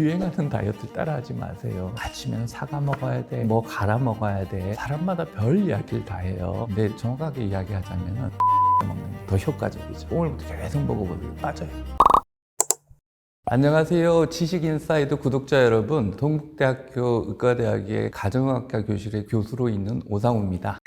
유행하는 다이어트 따라하지 마세요. 아침에는 사과 먹어야 돼, 뭐 갈아 먹어야 돼. 사람마다 별 이야기를 다 해요. 근데 정확하게 이야기하자면은 먹는 게 더 효과적이죠. 오늘부터 계속 먹어보면 빠져요. 안녕하세요. 지식인사이드 구독자 여러분. 동국대학교 의과대학의 가정의학과 교실의 교수로 있는 오상우입니다.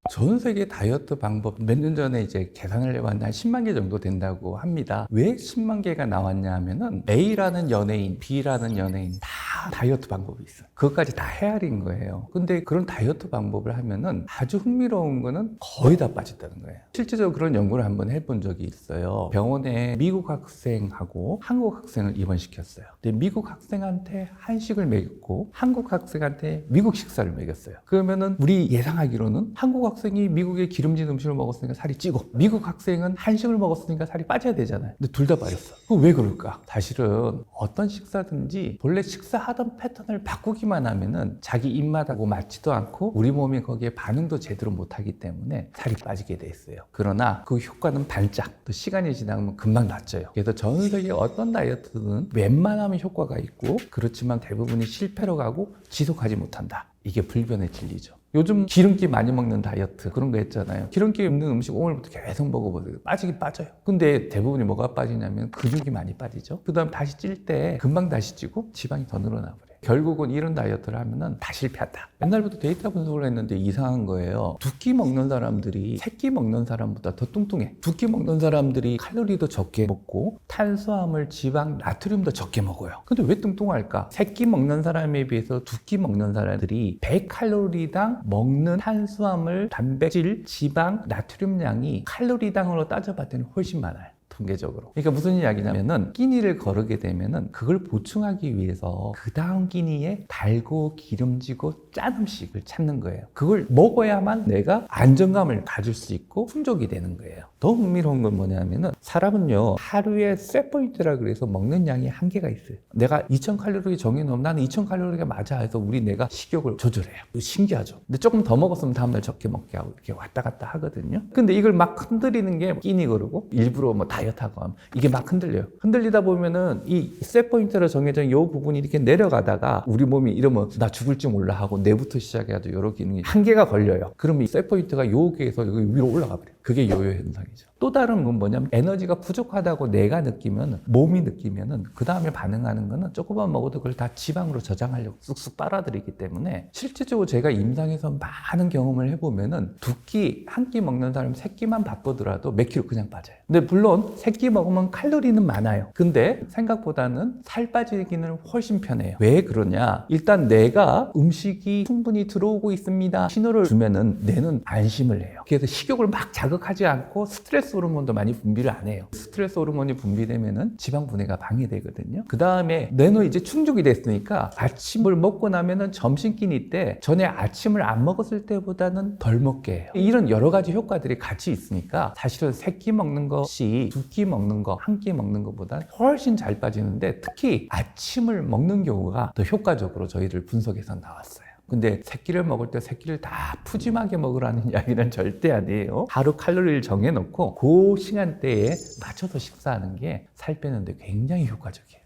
전 세계 다이어트 방법 몇 년 전에 이제 계산을 해봤는데 한 10만 개 정도 된다고 합니다. 왜 10만 개가 나왔냐 하면은 A라는 연예인, B라는 연예인 다 다이어트 방법이 있어요. 그것까지 다 헤아린 거예요. 근데 그런 다이어트 방법을 하면은 아주 흥미로운 거는 거의 다 빠졌다는 거예요. 실제적으로 그런 연구를 한번 해본 적이 있어요. 병원에 미국 학생하고 한국 학생을 입원시켰어요. 근데 미국 학생한테 한식을 먹였고 한국 학생한테 미국 식사를 먹였어요. 그러면은 우리 예상하기로는 한국 학생이 미국의 기름진 음식을 먹었으니까 살이 찌고 미국 학생은 한식을 먹었으니까 살이 빠져야 되잖아요. 근데 둘 다 빠졌어. 그거 왜 그럴까? 사실은 어떤 식사든지 본래 식사하던 패턴을 바꾸기만 하면은 자기 입맛하고 맞지도 않고 우리 몸이 거기에 반응도 제대로 못하기 때문에 살이 빠지게 돼 있어요. 그러나 그 효과는 반짝, 또 시간이 지나면 금방 낮아져요. 그래서 전 세계 어떤 다이어트는 웬만하면 효과가 있고 그렇지만 대부분이 실패로 가고 지속하지 못한다. 이게 불변의 진리죠. 요즘 기름기 많이 먹는 다이어트 그런 거 했잖아요. 기름기 없는 음식 오늘부터 계속 먹어보세요. 빠지긴 빠져요. 근데 대부분이 뭐가 빠지냐면 근육이 많이 빠지죠. 그 다음 다시 찔 때 금방 다시 찌고 지방이 더 늘어나 버려요. 결국은 이런 다이어트를 하면은 다 실패한다. 옛날부터 데이터 분석을 했는데 이상한 거예요. 두 끼 먹는 사람들이 세 끼 먹는 사람보다 더 뚱뚱해. 두 끼 먹는 사람들이 칼로리도 적게 먹고 탄수화물, 지방, 나트륨도 적게 먹어요. 근데 왜 뚱뚱할까? 세 끼 먹는 사람에 비해서 두 끼 먹는 사람들이 100칼로리당 먹는 탄수화물, 단백질, 지방, 나트륨량이 칼로리당으로 따져봤더니 훨씬 많아요. 통계적으로. 그러니까 무슨 이야기냐면은 끼니를 거르게 되면은 그걸 보충하기 위해서 그 다음 끼니에 달고 기름지고 짠 음식을 찾는 거예요. 그걸 먹어야만 내가 안정감을 가질 수 있고 풍족이 되는 거예요. 더 흥미로운 건 뭐냐면은 사람은요 하루에 셋포인트라 그래서 먹는 양이 한계가 있어요. 내가 2000칼로리 정해놓으면 나는 2000칼로리가 맞아 해서 내가 식욕을 조절해요. 신기하죠. 근데 조금 더 먹었으면 다음날 적게 먹게 하고 이렇게 왔다 갔다 하거든요. 근데 이걸 막 흔들리는 게 끼니 거르고 일부러 뭐 다이어트하고 하면 이게 막 흔들려요. 흔들리다 보면은 이 셋포인트로 정해져 있는 이 부분이 이렇게 내려가다가 우리 몸이 이러면 나 죽을지 몰라 하고 내부터 시작해가지고 여러 기능이 한계가 걸려요. 그러면 이 셋포인트가 여기에서 여기 위로 올라가 버려요. 그게 요요 현상이죠. 또 다른 건 뭐냐면 에너지가 부족하다고 내가 느끼면 몸이 느끼면은 그 다음에 반응하는 거는 조금만 먹어도 그걸 다 지방으로 저장하려고 쑥쑥 빨아들이기 때문에 실질적으로 제가 임상에서 많은 경험을 해보면은 두 끼, 한 끼 먹는 사람 세 끼만 바쁘더라도 몇 킬로 그냥 빠져요. 근데 물론 세 끼 먹으면 칼로리는 많아요. 근데 생각보다는 살 빠지기는 훨씬 편해요. 왜 그러냐? 일단 내가 음식이 충분히 들어오고 있습니다. 신호를 주면은 뇌는 안심을 해요. 그래서 식욕을 막 자극하지 않고 스트레스 호르몬도 많이 분비를 안 해요. 스트레스 호르몬이 분비되면은 지방 분해가 방해되거든요. 그 다음에 뇌는 이제 충족이 됐으니까 아침을 먹고 나면은 점심 끼니 때 전에 아침을 안 먹었을 때보다는 덜 먹게 해요. 이런 여러 가지 효과들이 같이 있으니까 사실은 세 끼 먹는 것이 두 끼 먹는 거, 한 끼 먹는 것보다 훨씬 잘 빠지는데 특히 아침을 먹는 경우가 더 효과적으로 저희들 분석해서 나왔어요. 근데 새끼를 먹을 때 새끼를 다 푸짐하게 먹으라는 이야기는 절대 아니에요. 하루 칼로리를 정해놓고 그 시간대에 맞춰서 식사하는 게 살 빼는데 굉장히 효과적이에요.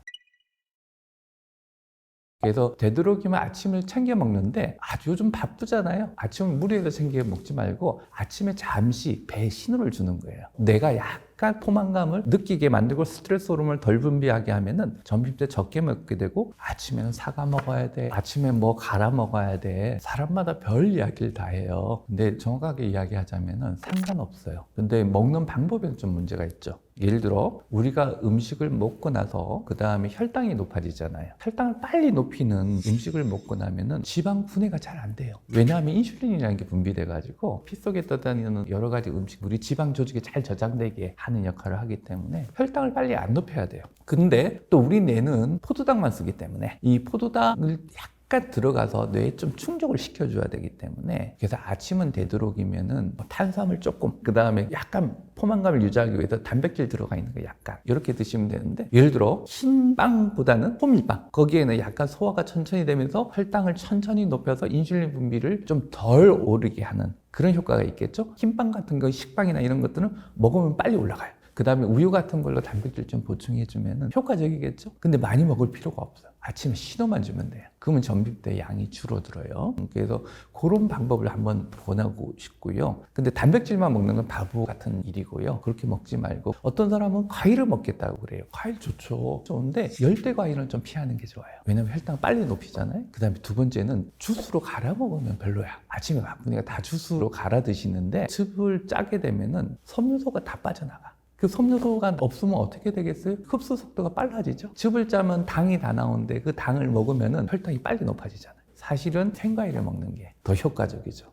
그래서 되도록이면 아침을 챙겨 먹는데 요즘 바쁘잖아요. 아침을 무리해서 챙겨 먹지 말고 아침에 잠시 배에 신호를 주는 거예요. 내가 약간 포만감을 느끼게 만들고 스트레스 호르몬을 덜 분비하게 하면은 점심 때 적게 먹게 되고 아침에는 사과 먹어야 돼. 아침에 뭐 갈아 먹어야 돼. 사람마다 별 이야기를 다 해요. 근데 정확하게 이야기하자면은 상관없어요. 근데 먹는 방법에는 좀 문제가 있죠. 예를 들어 우리가 음식을 먹고 나서 그 다음에 혈당이 높아지잖아요. 혈당을 빨리 높이는 음식을 먹고 나면은 지방 분해가 잘 안 돼요. 왜냐하면 인슐린이라는 게 분비돼 가지고 피 속에 떠다니는 여러 가지 음식 우리 지방 조직에 잘 저장되게 하는 역할을 하기 때문에 혈당을 빨리 안 높여야 돼요. 근데 또 우리 뇌는 포도당만 쓰기 때문에 이 포도당을 약간 들어가서 뇌에 좀 충족을 시켜줘야 되기 때문에 그래서 아침은 되도록이면은 탄수화물 조금 그 다음에 약간 포만감을 유지하기 위해서 단백질 들어가 있는 거 약간 이렇게 드시면 되는데 예를 들어 흰 빵보다는 호밀빵 거기에는 약간 소화가 천천히 되면서 혈당을 천천히 높여서 인슐린 분비를 좀 덜 오르게 하는 그런 효과가 있겠죠. 흰빵 같은 거 식빵이나 이런 것들은 먹으면 빨리 올라가요. 그 다음에 우유 같은 걸로 단백질 좀 보충해주면 효과적이겠죠? 근데 많이 먹을 필요가 없어요. 아침에 신호만 주면 돼요. 그러면 점심때 양이 줄어들어요. 그래서 그런 방법을 한번 권하고 싶고요. 근데 단백질만 먹는 건 바보 같은 일이고요. 그렇게 먹지 말고 어떤 사람은 과일을 먹겠다고 그래요. 과일 좋죠. 좋은데 열대 과일은 좀 피하는 게 좋아요. 왜냐면 혈당 빨리 높이잖아요. 그 다음에 두 번째는 주스로 갈아 먹으면 별로야. 아침에 바쁘니까 다 주스로 갈아 드시는데 즙을 짜게 되면은 섬유소가 다 빠져나가. 그 섬유소가 없으면 어떻게 되겠어요? 흡수 속도가 빨라지죠. 즙을 짜면 당이 다 나오는데 그 당을 먹으면 혈당이 빨리 높아지잖아요. 사실은 생과일을 먹는 게 더 효과적이죠.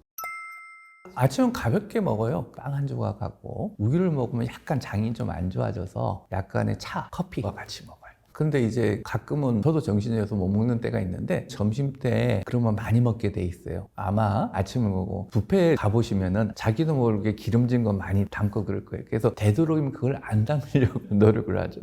아침은 가볍게 먹어요. 빵 한 조각하고 우유를 먹으면 약간 장이 좀 안 좋아져서 약간의 차, 커피와 같이 먹어요. 근데 이제 가끔은 저도 정신이 없어서 못 먹는 때가 있는데 점심 때 그러면 많이 먹게 돼 있어요. 아마 아침을 먹고 뷔페 가보시면은 자기도 모르게 기름진 거 많이 담고 그럴 거예요. 그래서 되도록이면 그걸 안 담으려고 노력을 하죠.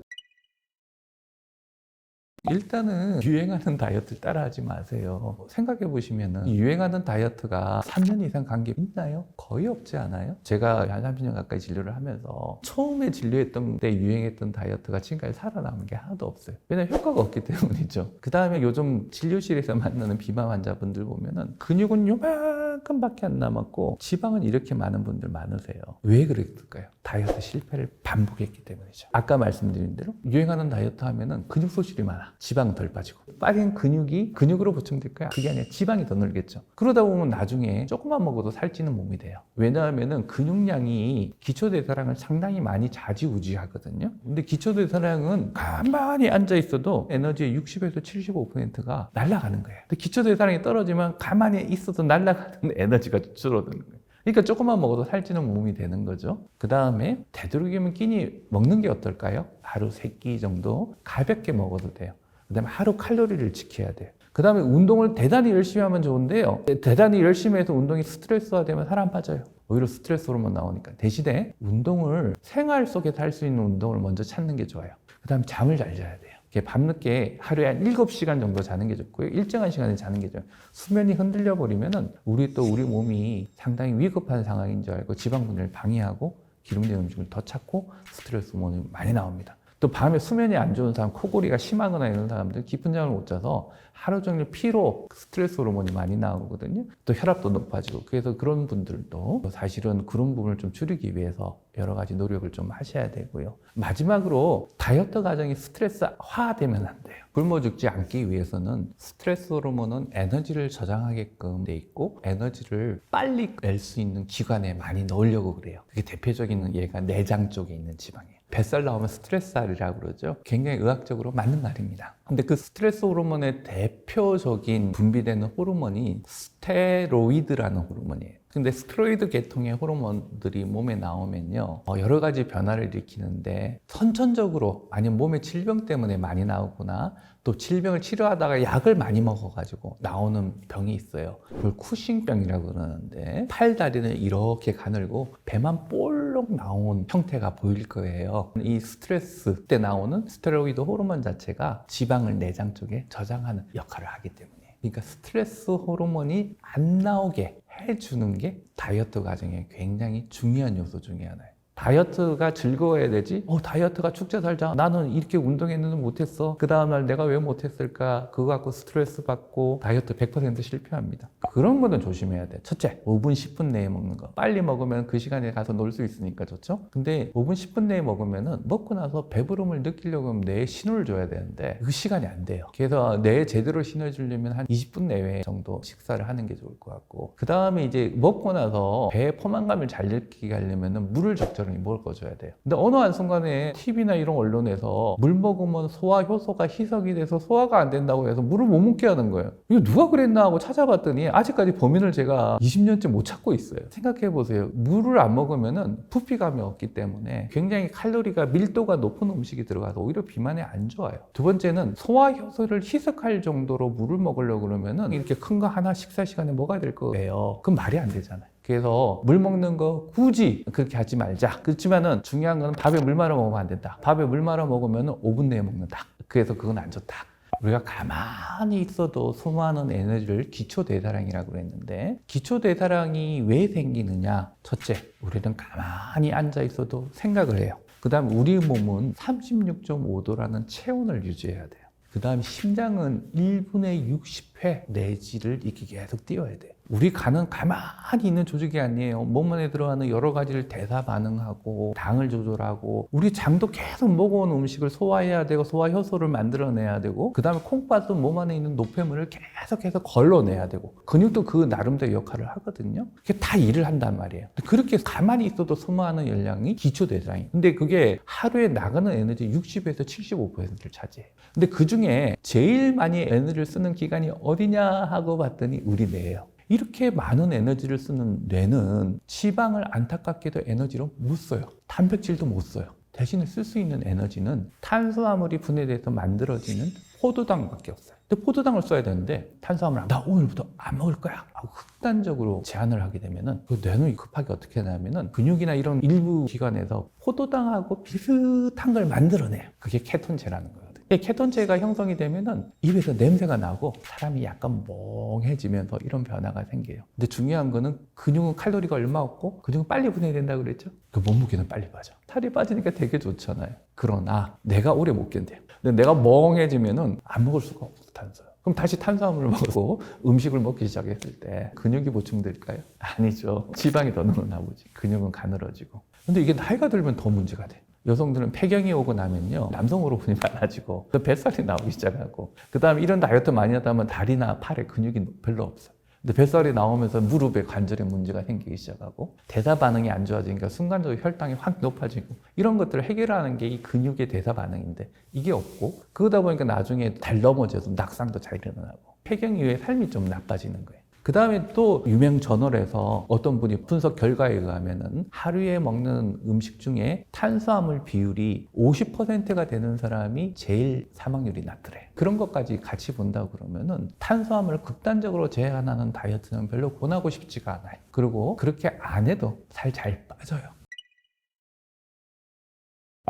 일단은 유행하는 다이어트 따라하지 마세요. 생각해 보시면은 유행하는 다이어트가 3년 이상 간 게 있나요? 거의 없지 않아요? 제가 한 30년 가까이 진료를 하면서 처음에 진료했던 때 유행했던 다이어트가 지금까지 살아남은 게 하나도 없어요. 왜냐면 효과가 없기 때문이죠. 그 다음에 요즘 진료실에서 만나는 비만 환자분들 보면은 근육은 요만큼밖에 안 남았고 지방은 이렇게 많은 분들 많으세요. 왜 그랬을까요? 다이어트 실패를 반복했기 때문이죠. 아까 말씀드린 대로 유행하는 다이어트 하면은 근육 소실이 많아. 지방은 덜 빠지고 빠진 근육이 근육으로 보충될 거야. 그게 아니라 지방이 더 늘겠죠. 그러다 보면 나중에 조금만 먹어도 살찌는 몸이 돼요. 왜냐하면 근육량이 기초대사량을 상당히 많이 좌지우지하거든요. 근데 기초대사량은 가만히 앉아 있어도 에너지의 60에서 75%가 날아가는 거예요. 근데 기초대사량이 떨어지면 가만히 있어도 날아가는 에너지가 줄어드는 거예요. 그러니까 조금만 먹어도 살찌는 몸이 되는 거죠. 그 다음에 되도록이면 끼니 먹는 게 어떨까요? 하루 3끼 정도 가볍게 먹어도 돼요. 그 다음에 하루 칼로리를 지켜야 돼요. 그 다음에 운동을 대단히 열심히 하면 좋은데요. 대단히 열심히 해서 운동이 스트레스화되면 살 안 빠져요. 오히려 스트레스 호르몬 나오니까. 대신에 운동을 생활 속에서 할 수 있는 운동을 먼저 찾는 게 좋아요. 그 다음에 잠을 잘 자야 돼요. 밤늦게 하루에 한 7시간 정도 자는 게 좋고요. 일정한 시간에 자는 게 좋아요. 수면이 흔들려 버리면은 우리 몸이 상당히 위급한 상황인 줄 알고 지방 분해를 방해하고 기름진 음식을 더 찾고 스트레스 호르몬이 많이 나옵니다. 또 밤에 수면이 안 좋은 사람, 코골이가 심하거나 이런 사람들 깊은 잠을 못 자서 하루 종일 피로, 스트레스 호르몬이 많이 나오거든요. 또 혈압도 높아지고. 그래서 그런 분들도 사실은 그런 부분을 좀 줄이기 위해서 여러 가지 노력을 좀 하셔야 되고요. 마지막으로 다이어트 과정이 스트레스화되면 안 돼요. 굶어 죽지 않기 위해서는 스트레스 호르몬은 에너지를 저장하게끔 돼 있고 에너지를 빨리 낼 수 있는 기관에 많이 넣으려고 그래요. 그게 대표적인 예가 내장 쪽에 있는 지방이에요. 뱃살 나오면 스트레스살이라고 그러죠. 굉장히 의학적으로 맞는 말입니다. 근데 그 스트레스 호르몬의 대표적인 분비되는 호르몬이 스테로이드라는 호르몬이에요. 근데 스테로이드 계통의 호르몬들이 몸에 나오면요, 여러 가지 변화를 일으키는데 선천적으로 아니면 몸의 질병 때문에 많이 나오거나 또 질병을 치료하다가 약을 많이 먹어가지고 나오는 병이 있어요. 그걸 쿠싱병이라고 그러는데 팔, 다리는 이렇게 가늘고 배만 볼록 나온 형태가 보일 거예요. 이 스트레스 때 나오는 스테로이드 호르몬 자체가 지방을 내장 쪽에 저장하는 역할을 하기 때문이에요. 그러니까 스트레스 호르몬이 안 나오게 해주는 게 다이어트 과정에 굉장히 중요한 요소 중에 하나예요. 다이어트가 즐거워야 되지? 다이어트가 축제 살자. 나는 이렇게 운동했는데 못했어. 그 다음날 내가 왜 못했을까? 그거 갖고 스트레스 받고 다이어트 100% 실패합니다. 그런 거는 조심해야 돼. 첫째, 5분, 10분 내에 먹는 거. 빨리 먹으면 그 시간에 가서 놀 수 있으니까 좋죠? 근데 5분, 10분 내에 먹으면은 먹고 나서 배부름을 느끼려고 하면 뇌에 신호를 줘야 되는데 그 시간이 안 돼요. 그래서 뇌에 제대로 신호를 주려면 한 20분 내외 정도 식사를 하는 게 좋을 것 같고, 그 다음에 이제 먹고 나서 배의 포만감을 잘 느끼게 하려면은 물을 적절히 먹어줘야 돼요. 근데 어느 한순간에 TV나 이런 언론에서 물 먹으면 소화 효소가 희석이 돼서 소화가 안 된다고 해서 물을 못 먹게 하는 거예요. 이거 누가 그랬나 하고 찾아봤더니 아직까지 범인을 제가 20년째 못 찾고 있어요. 생각해 보세요. 물을 안 먹으면은 부피감이 없기 때문에 굉장히 칼로리가 밀도가 높은 음식이 들어가서 오히려 비만에 안 좋아요. 두 번째는 소화 효소를 희석할 정도로 물을 먹으려고 그러면은 이렇게 큰 거 하나 식사 시간에 먹어야 될 거예요. 그럼 말이 안 되잖아요. 그래서 물 먹는 거 굳이 그렇게 하지 말자. 그렇지만은 중요한 건 밥에 물 말아 먹으면 안 된다. 밥에 물 말아 먹으면 5분 내에 먹는다. 그래서 그건 안 좋다. 우리가 가만히 있어도 소모하는 에너지를 기초대사량이라고 그랬는데, 기초대사량이 왜 생기느냐? 첫째, 우리는 가만히 앉아 있어도 생각을 해요. 그 다음 우리 몸은 36.5도라는 체온을 유지해야 돼요. 그 다음 심장은 1분에 60회 내지를 이렇게 계속 뛰어야 돼요. 우리 간은 가만히 있는 조직이 아니에요. 몸 안에 들어가는 여러 가지를 대사 반응하고 당을 조절하고, 우리 장도 계속 먹어온 음식을 소화해야 되고 소화 효소를 만들어내야 되고, 그 다음에 콩팥은 몸 안에 있는 노폐물을 계속해서 걸러내야 되고, 근육도 그 나름대로 역할을 하거든요. 그게 다 일을 한단 말이에요. 그렇게 가만히 있어도 소모하는 열량이 기초대사량이에요. 근데 그게 하루에 나가는 에너지 60에서 75%를 차지해요. 근데 그 중에 제일 많이 에너지를 쓰는 기관이 어디냐 하고 봤더니 우리 뇌예요. 이렇게 많은 에너지를 쓰는 뇌는 지방을 안타깝게도 에너지로 못 써요. 단백질도 못 써요. 대신에 쓸 수 있는 에너지는 탄수화물이 분해돼서 만들어지는 포도당밖에 없어요. 근데 포도당을 써야 되는데 탄수화물 나 오늘부터 안 먹을 거야 하고 극단적으로 제한을 하게 되면은 그 뇌는 급하게 어떻게 하냐면은 근육이나 이런 일부 기관에서 포도당하고 비슷한 걸 만들어내요. 그게 케톤체라는 거예요. 케톤체가 형성이 되면은 입에서 냄새가 나고 사람이 약간 멍해지면서 이런 변화가 생겨요. 근데 중요한 거는 근육은 칼로리가 얼마 없고 근육은 빨리 분해된다고 그랬죠? 그 몸무게는 빨리 빠져. 살이 빠지니까 되게 좋잖아요. 그러나 내가 오래 못 견뎌요. 근데 내가 멍해지면은 안 먹을 수가 없어, 탄수화물. 그럼 다시 탄수화물을 먹고 음식을 먹기 시작했을 때 근육이 보충될까요? 아니죠. 지방이 더 늘어나 보지. 근육은 가늘어지고. 근데 이게 나이가 들면 더 문제가 돼. 여성들은 폐경이 오고 나면요, 남성 호르몬이 많아지고 뱃살이 나오기 시작하고, 그 다음에 이런 다이어트 많이 하다 보면 다리나 팔에 근육이 별로 없어요. 근데 뱃살이 나오면서 무릎에 관절에 문제가 생기기 시작하고, 대사 반응이 안 좋아지니까 순간적으로 혈당이 확 높아지고, 이런 것들을 해결하는 게 이 근육의 대사 반응인데 이게 없고, 그러다 보니까 나중에 달 넘어져서 낙상도 잘 일어나고 폐경 이후에 삶이 좀 나빠지는 거예요. 그 다음에 또 유명 저널에서 어떤 분이 분석 결과에 의하면은 하루에 먹는 음식 중에 탄수화물 비율이 50%가 되는 사람이 제일 사망률이 낮더래. 그런 것까지 같이 본다 그러면은 탄수화물을 극단적으로 제한하는 다이어트는 별로 권하고 싶지가 않아요. 그리고 그렇게 안 해도 살 잘 빠져요.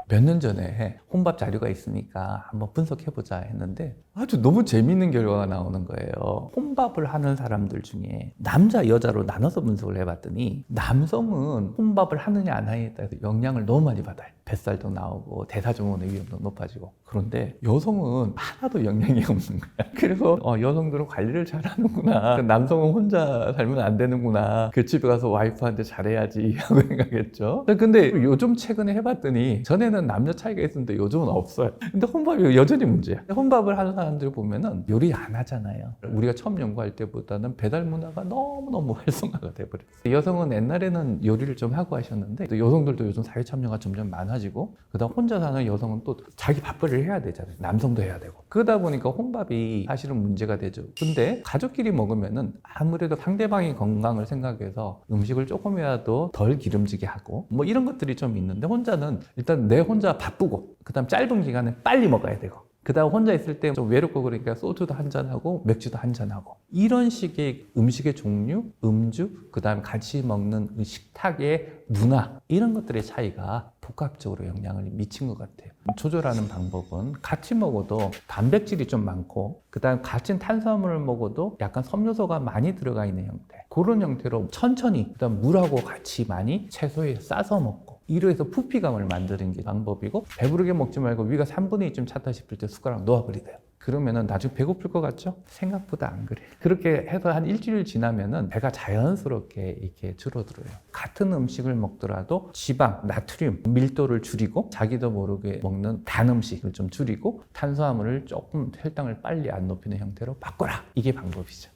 몇 년 전에 혼밥 자료가 있으니까 한번 분석해보자 했는데 아주 너무 재밌는 결과가 나오는 거예요. 혼밥을 하는 사람들 중에 남자, 여자로 나눠서 분석을 해봤더니 남성은 혼밥을 하느냐 안 하느냐에 따라서 영향을 너무 많이 받아요. 뱃살도 나오고 대사증후군의 위험도 높아지고. 그런데 여성은 하나도 영향이 없는 거야. 그래서 여성들은 관리를 잘하는구나. 남성은 혼자 살면 안 되는구나. 그 집에 가서 와이프한테 잘해야지 하고 생각했죠. 근데 요즘 최근에 해봤더니 전에는 남녀 차이가 있었는데 요즘은 없어요. 근데 혼밥이 여전히 문제야. 혼밥을 하는 사람들 보면은 요리 안 하잖아요. 우리가 처음 연구할 때보다는 배달 문화가 너무너무 활성화가 돼버렸어요. 여성은 옛날에는 요리를 좀 하고 하셨는데 또 여성들도 요즘 사회 참여가 점점 많아지고, 그다음 혼자 사는 여성은 또 자기 밥벌이를 해야 되잖아요. 남성도 해야 되고. 그러다 보니까 혼밥이 사실은 문제가 되죠. 근데 가족끼리 먹으면은 아무래도 상대방의 건강을 생각해서 음식을 조금이라도 덜 기름지게 하고 뭐 이런 것들이 좀 있는데, 혼자는 일단 내 혼자 바쁘고 그다음 짧은 기간에 빨리 먹어야 되고, 그 다음 혼자 있을 때 좀 외롭고 그러니까 소주도 한잔하고 맥주도 한잔하고, 이런 식의 음식의 종류, 음주, 그 다음에 같이 먹는 식탁의 문화, 이런 것들의 차이가 복합적으로 영향을 미친 것 같아요. 조절하는 방법은 같이 먹어도 단백질이 좀 많고, 그 다음 같은 탄수화물을 먹어도 약간 섬유소가 많이 들어가 있는 형태, 그런 형태로 천천히, 그 다음 물하고 같이 많이 채소에 싸서 먹고, 이로해서 부피감을 만드는 게 방법이고, 배부르게 먹지 말고 위가 3분의 2쯤 찼다 싶을 때 숟가락 놓아버리세요. 그러면은 나중에 배고플 것 같죠? 생각보다 안 그래요. 그렇게 해서 한 일주일 지나면은 배가 자연스럽게 이렇게 줄어들어요. 같은 음식을 먹더라도 지방, 나트륨, 밀도를 줄이고, 자기도 모르게 먹는 단 음식을 좀 줄이고, 탄수화물을 조금 혈당을 빨리 안 높이는 형태로 바꿔라. 이게 방법이죠.